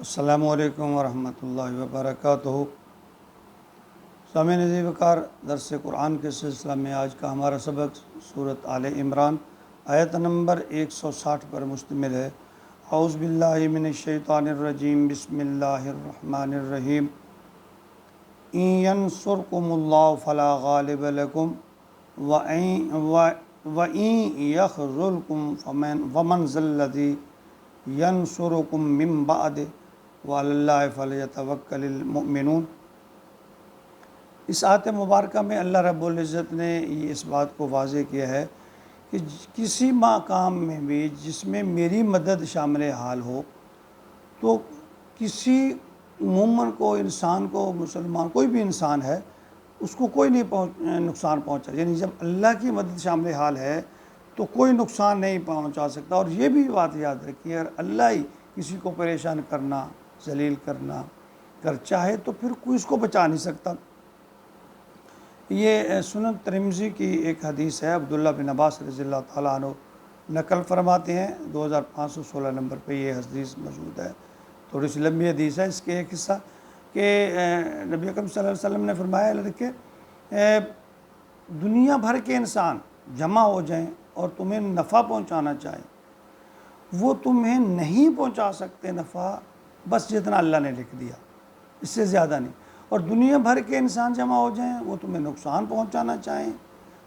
السلام علیکم ورحمۃ اللہ وبرکاتہ۔ سامعین عزیز وقار، درس قرآن کے سلسلہ میں آج کا ہمارا سبق سورۃ آل عمران آیت نمبر 160 پر مشتمل ہے۔ اعوذ باللہ من الشیطان الرجیم، بسم اللہ الرحمن الرحیم۔ ان ینصرکم اللہ فلا غالب لکم وَإِن يَخْذُلْكُمْ فَمَنْ ذَا الَّذِي يَنْصُرُكُم مِّن بَعْدِهِ وَعَلَى اللَّهِ فَلْيَتَوَكَّلِ الْمُؤْمِنُونَ۔ اس آیت مبارکہ میں اللہ رب العزت نے اس بات کو واضح کیا ہے کہ کسی مقام میں بھی جس میں میری مدد شامل حال ہو تو کسی مومن کو، انسان کو، مسلمان کوئی بھی انسان ہے، اس کو کوئی نہیں نقصان پہنچا۔ یعنی جب اللہ کی مدد شامل حال ہے تو کوئی نقصان نہیں پہنچا سکتا۔ اور یہ بھی بات یاد رکھیے، اگر اللہ ہی کسی کو پریشان کرنا، ذلیل کرنا اگر چاہے تو پھر کوئی اس کو بچا نہیں سکتا۔ یہ سنن ترمذی کی ایک حدیث ہے، عبداللہ بن عباس رضی اللہ تعالیٰ عنہ نقل فرماتے ہیں، 2516 نمبر پہ یہ حدیث موجود ہے۔ تھوڑی سی لمبی حدیث ہے۔ اس کے ایک حصہ کہ نبی اکرم صلی اللہ علیہ وسلم نے فرمایا کہ دنیا بھر کے انسان جمع ہو جائیں اور تمہیں نفع پہنچانا چاہیں، وہ تمہیں نہیں پہنچا سکتے نفع، بس جتنا اللہ نے لکھ دیا، اس سے زیادہ نہیں۔ اور دنیا بھر کے انسان جمع ہو جائیں، وہ تمہیں نقصان پہنچانا چاہیں،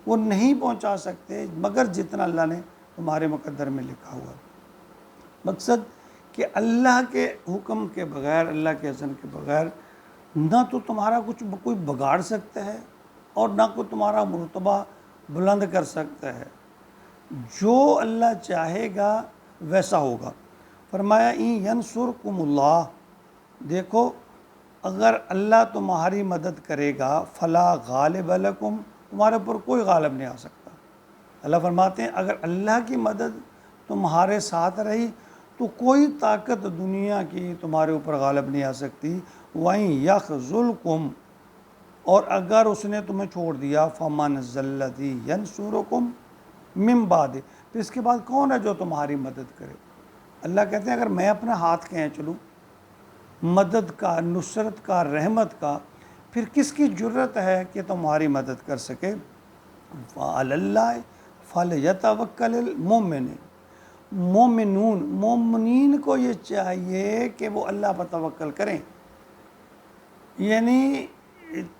وہ نہیں پہنچا سکتے مگر جتنا اللہ نے تمہارے مقدر میں لکھا ہوا۔ مقصد کہ اللہ کے حکم کے بغیر، اللہ کے اذن کے بغیر نہ تو تمہارا کچھ کوئی بگاڑ سکتا ہے اور نہ کوئی تمہارا مرتبہ بلند کر سکتا ہے۔ جو اللہ چاہے گا ویسا ہوگا۔ فرمایا ان ینصرکم اللہ، دیکھو اگر اللہ تمہاری مدد کرے گا، فلا غالب لکم، تمہارے اوپر کوئی غالب نہیں آ سکتا۔ اللہ فرماتے ہیں اگر اللہ کی مدد تمہارے ساتھ رہی تو کوئی طاقت دنیا کی تمہارے اوپر غالب نہیں آ سکتی۔ وَإِن يَخْذُلْكُمْ، اور اگر اس نے تمہیں چھوڑ دیا، فَمَنْ ذَا الَّذِي يَنْصُرُكُمْ مِن بَعْدِهِ، پھر اس کے بعد کون ہے جو تمہاری مدد کرے؟ اللہ کہتے ہیں اگر میں اپنا ہاتھ کھینچ چلوں مدد کا، نصرت کا، رحمت کا، پھر کس کی جرت ہے کہ تمہاری مدد کر سکے؟ وَعَلَى اللَّهِ فَلْيَتَوَكَّلِ الْمُؤْمِنُونَ، مومنین کو یہ چاہیے کہ وہ اللہ پر توکل کریں۔ یعنی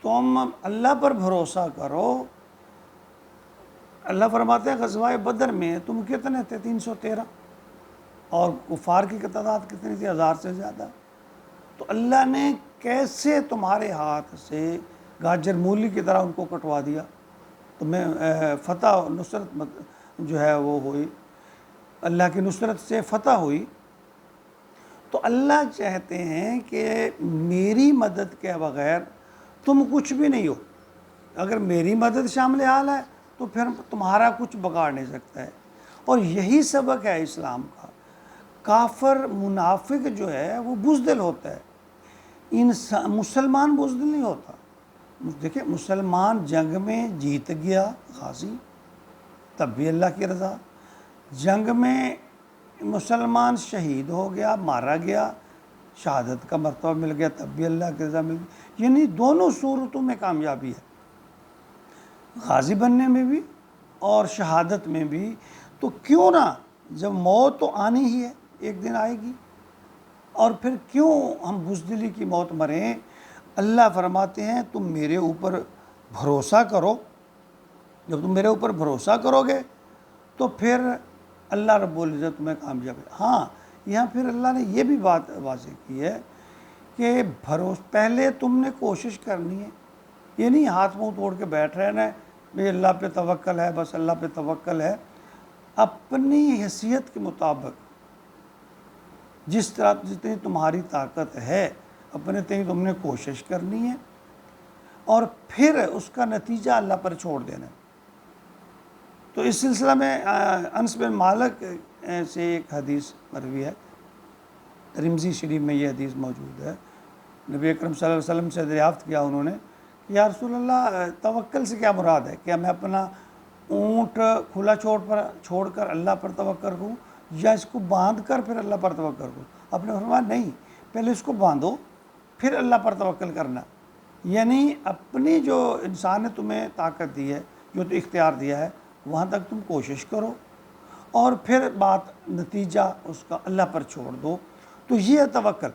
تم اللہ پر بھروسہ کرو۔ اللہ فرماتے ہیں غزوہ بدر میں تم کتنے تھے؟ 313، اور کفار کی تعداد کتنی تھی؟ 1000 سے زیادہ۔ تو اللہ نے کیسے تمہارے ہاتھ سے گاجر مولی کی طرح ان کو کٹوا دیا، تمہیں فتح، نصرت جو ہے وہ ہوئی، اللہ کی نصرت سے فتح ہوئی۔ تو اللہ چاہتے ہیں کہ میری مدد کے بغیر تم کچھ بھی نہیں ہو۔ اگر میری مدد شامل حال ہے تو پھر تمہارا کچھ بگاڑ نہیں سکتا ہے۔ اور یہی سبق ہے اسلام کا۔ کافر، منافق جو ہے وہ بزدل ہوتا ہے، مسلمان بزدل نہیں ہوتا۔ دیکھیں، مسلمان جنگ میں جیت گیا غازی، تب بھی اللہ کی رضا۔ جنگ میں مسلمان شہید ہو گیا، مارا گیا، شہادت کا مرتبہ مل گیا، تب بھی اللہ کی رضا مل گئی۔ یعنی دونوں صورتوں میں کامیابی ہے، غازی بننے میں بھی اور شہادت میں بھی۔ تو کیوں نہ، جب موت تو آنی ہی ہے، ایک دن آئے گی، اور پھر کیوں ہم بزدلی کی موت مریں؟ اللہ فرماتے ہیں تم میرے اوپر بھروسہ کرو۔ جب تم میرے اوپر بھروسہ کرو گے تو پھر اللہ رب العزت تمہیں کامیاب ہے۔ ہاں، یہاں پھر اللہ نے یہ بھی بات واضح کی ہے کہ پہلے تم نے کوشش کرنی ہے، یہ نہیں ہاتھ منہ توڑ کے بیٹھ رہنا ہے بھئی اللہ پہ توکل ہے، بس اللہ پہ توکل ہے۔ اپنی حیثیت کے مطابق جس طرح جتنی تمہاری طاقت ہے، اپنے تئیں تم نے کوشش کرنی ہے، اور پھر اس کا نتیجہ اللہ پر چھوڑ دینا ہے۔ تو اس سلسلہ میں انس بن مالک سے ایک حدیث مروی ہے، ترمذی شریف میں یہ حدیث موجود ہے۔ نبی اکرم صلی اللہ علیہ وسلم سے دریافت کیا انہوں نے کہ یا رسول اللہ، توکل سے کیا مراد ہے؟ کہ میں اپنا اونٹ کھلا چھوڑ کر اللہ پر توکل کروں، یا اس کو باندھ کر پھر اللہ پر توکل کروں؟ آپ نے فرمایا نہیں، پہلے اس کو باندھو پھر اللہ پر توکل کرنا. یعنی اپنی جو انسان نے تمہیں طاقت دی ہے، جو تو اختیار دیا ہے، وہاں تک تم کوشش کرو اور پھر بات نتیجہ اس کا اللہ پر چھوڑ دو. تو یہ ہے توکل.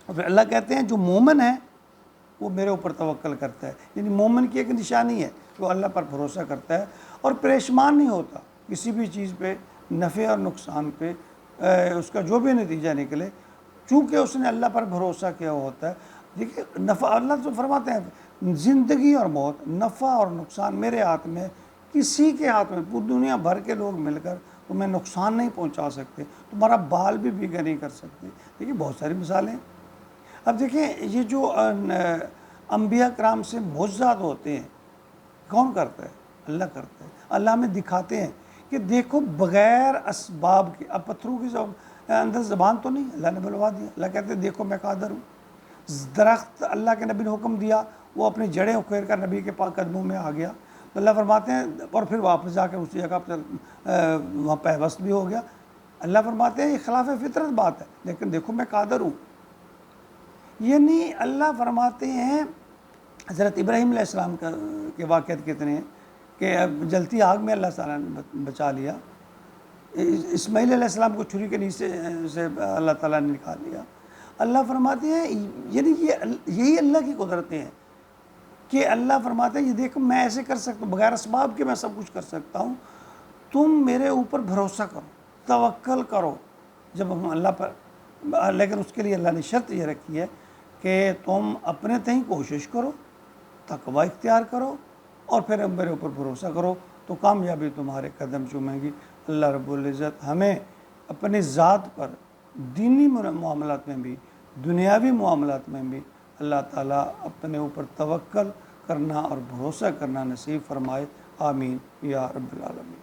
اور پھر اللہ کہتے ہیں جو مومن ہے وہ میرے اوپر توکل کرتا ہے. یعنی مومن کی ایک نشانی ہے کہ وہ اللہ پر بھروسہ کرتا ہے اور پریشان نہیں ہوتا کسی بھی چیز پہ، نفع اور نقصان پہ، اس کا جو بھی نتیجہ نکلے، چونکہ اس نے اللہ پر بھروسہ کیا ہوا ہوتا ہے. دیکھیے نفع، اللہ تو فرماتے ہیں زندگی اور موت، نفع اور نقصان میرے ہاتھ میں، کسی کے ہاتھ میں. پوری دنیا بھر کے لوگ مل کر تمہیں نقصان نہیں پہنچا سکتے، تمہارا بال بھی بھیگا نہیں کر سکتے. دیکھیے بہت ساری مثالیں. اب دیکھیں یہ جو انبیاء کرام سے معجزات ہوتے ہیں، کون کرتا ہے؟ اللہ کرتا ہے. اللہ ہمیں دکھاتے ہیں کہ دیکھو بغیر اسباب کے، اب پتھروں کی اندر زبان تو نہیں، اللہ نے بلوا دیا. اللہ کہتے ہیں دیکھو میں قادر ہوں. درخت اللہ کے نبی نے حکم دیا، وہ اپنی جڑیں اکھیڑ کر نبی کے پاک قدموں میں آ گیا. تو اللہ فرماتے ہیں اور پھر واپس جا کے اسی جگہ پر وہاں پیوست بھی ہو گیا. اللہ فرماتے ہیں یہ خلاف فطرت بات ہے، لیکن دیکھو میں قادر ہوں. یعنی اللہ فرماتے ہیں حضرت ابراہیم علیہ السلام کے واقعات کتنے ہیں کہ جلتی آگ میں اللہ تعالیٰ نے بچا لیا. اسماعیل علیہ السلام کو چھری کے نیچے سے اللہ تعالیٰ نے نکال لیا. اللہ فرماتے ہیں یعنی یہی اللہ کی قدرتیں ہیں کہ اللہ فرماتے ہیں یہ دیکھو میں ایسے کر سکتا ہوں، بغیر اسباب کے میں سب کچھ کر سکتا ہوں. تم میرے اوپر بھروسہ کرو، توکل کرو جب ہم اللہ پر. لیکن اس کے لیے اللہ نے شرط یہ رکھی ہے کہ تم اپنے تئیں کوشش کرو، تقوی اختیار کرو اور پھر میرے اوپر بھروسہ کرو تو کامیابی تمہارے قدم چومیں گی. اللہ رب العزت ہمیں اپنی ذات پر دینی معاملات میں بھی، دنیاوی معاملات میں بھی اللہ تعالیٰ اپنے اوپر توکل کرنا اور بھروسہ کرنا نصیب فرمائے. آمین یا رب العالمین.